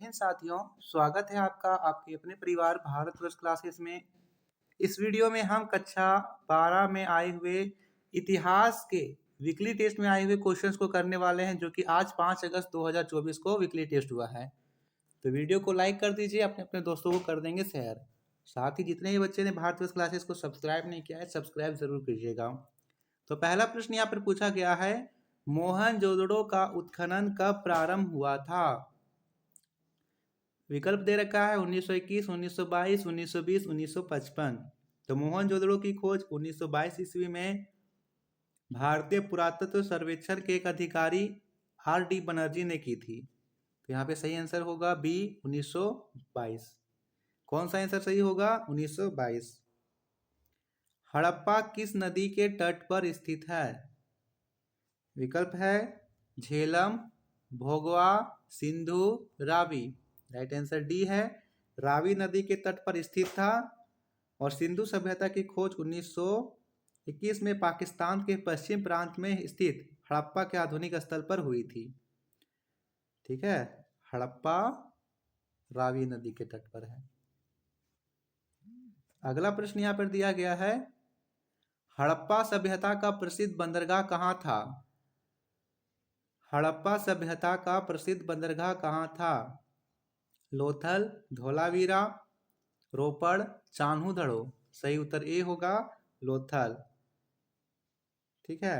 साथियों, स्वागत है आपका आपके अपने परिवार भारतवर्ष क्लासेस में। इस वीडियो में हम कक्षा 12 में आए हुए इतिहास के वीकली टेस्ट में आए हुए क्वेश्चंस को करने वाले हैं, जो कि आज 5 अगस्त 2024 को वीकली टेस्ट हुआ है। तो वीडियो को लाइक कर दीजिए, अपने अपने दोस्तों को कर देंगे शेयर। साथ ही जितने भी बच्चे ने भारतवर्ष क्लासेस को सब्सक्राइब नहीं किया है, सब्सक्राइब जरूर कीजिएगा। तो पहला प्रश्न यहाँ पर पूछा गया है, मोहनजोदड़ो का उत्खनन कब प्रारंभ हुआ था? विकल्प दे रखा है 1921, 1922, 1920, 1955। तो मोहनजोदड़ो की खोज 1922 ईस्वी में भारतीय पुरातत्व सर्वेक्षण के एक अधिकारी R.D. बनर्जी ने की थी। तो यहाँ पे सही आंसर होगा बी 1922। कौन सा आंसर सही होगा? 1922। हड़प्पा किस नदी के तट पर स्थित है? विकल्प है Jhelum, Bhogava, Sindhu, Ravi. Right answer D है, रावी नदी के तट पर स्थित था। और सिंधु सभ्यता की खोज 1921 में पाकिस्तान के पश्चिम प्रांत में स्थित हड़प्पा के आधुनिक स्थल पर हुई थी। ठीक है, हड़प्पा रावी नदी के तट पर है। अगला प्रश्न यहाँ पर दिया गया है, हड़प्पा सभ्यता का प्रसिद्ध बंदरगाह कहाँ था? हड़प्पा सभ्यता का प्रसिद्ध बंदरगाह कहाँ था? लोथल, धोलावीरा, रोपड़, चान्होदड़ो। सही उत्तर ए होगा, लोथल। ठीक है।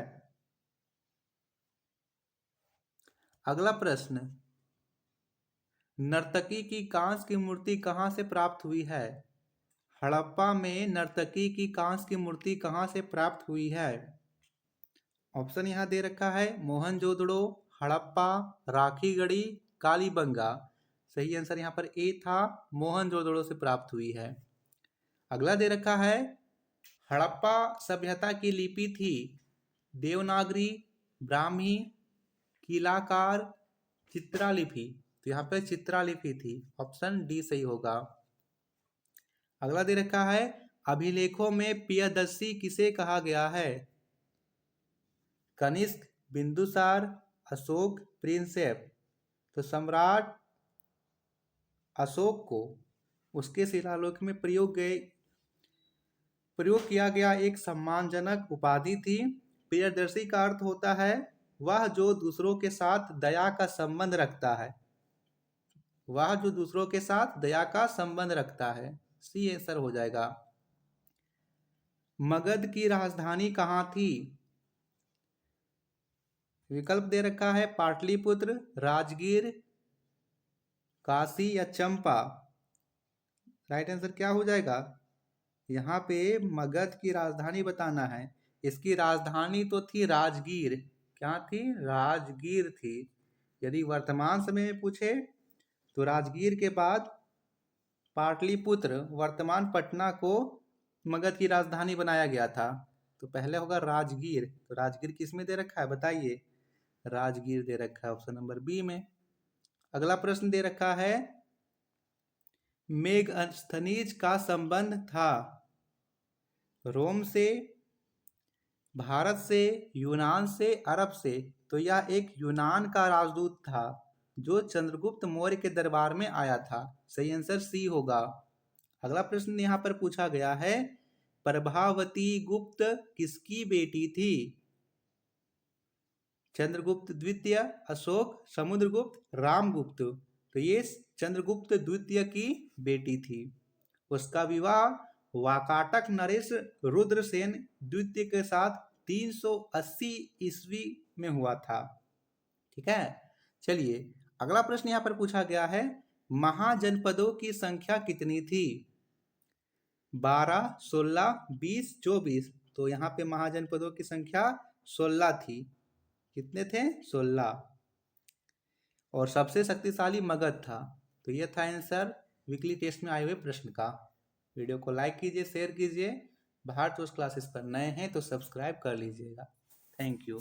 अगला प्रश्न, नर्तकी की कांस्य की मूर्ति कहाँ से प्राप्त हुई है? हड़प्पा में नर्तकी की कांस्य की मूर्ति कहाँ से प्राप्त हुई है? ऑप्शन यहाँ दे रखा है मोहनजोदड़ो, हड़प्पा, राखीगढ़ी, कालीबंगा। सही आंसर यहाँ पर ए था, मोहनजोदड़ो से प्राप्त हुई है। अगला दे रखा है, हड़प्पा सभ्यता की लिपि थी देवनागरी, ब्राह्मी, कीलाकार, चित्रालिपि। तो यहाँ पे चित्रालिपि थी। ऑप्शन डी सही होगा। अगला दे रखा है, अभिलेखों में पियदस्सी किसे कहा गया है? कनिष्क, बिंदुसार, अशोक, प्रिंसेप। तो सम्राट अशोक को उसके शिलालेख में प्रयोग किया गया एक सम्मानजनक उपाधि थी। प्रियदर्शी का अर्थ होता है वह जो दूसरों के साथ दया का संबंध रखता है। वह जो दूसरों के साथ दया का संबंध रखता है। सी आंसर हो जाएगा। मगध की राजधानी कहाँ थी? विकल्प दे रखा है पाटलिपुत्र, राजगीर, काशी या चंपा। राइट आंसर क्या हो जाएगा? यहाँ पे मगध की राजधानी बताना है। इसकी राजधानी तो थी राजगीर। क्या थी? राजगीर थी। यदि वर्तमान समय में पूछे तो राजगीर के बाद पाटलिपुत्र वर्तमान पटना को मगध की राजधानी बनाया गया था। तो पहले होगा राजगीर। तो राजगीर किस में दे रखा है बताइए? राजगीर दे रखा है ऑप्शन नंबर बी में। अगला प्रश्न दे रखा है, मेगस्थनीज का संबंध था रोम से, भारत से, यूनान से, अरब से। तो यह एक यूनान का राजदूत था जो चंद्रगुप्त मौर्य के दरबार में आया था। सही आंसर सी होगा। अगला प्रश्न यहाँ पर पूछा गया है, प्रभावती गुप्त किसकी बेटी थी? चंद्रगुप्त द्वितीय, अशोक, समुद्रगुप्त, रामगुप्त। तो ये चंद्रगुप्त द्वितीय की बेटी थी। उसका विवाह वाकाटक नरेश रुद्रसेन द्वितीय के साथ 380 ईस्वी में हुआ था। ठीक है, चलिए अगला प्रश्न यहाँ पर पूछा गया है, महाजनपदों की संख्या कितनी थी? 12, 16, 20, 24। तो यहाँ पे महाजनपदों की संख्या 16 थी। कितने थे? 16। और सबसे शक्तिशाली मगध था। तो यह था आंसर वीकली टेस्ट में आए हुए प्रश्न का। वीडियो को लाइक कीजिए, शेयर कीजिए। भारतवर्ष क्लासेस पर नए हैं तो सब्सक्राइब कर लीजिएगा। Thank you.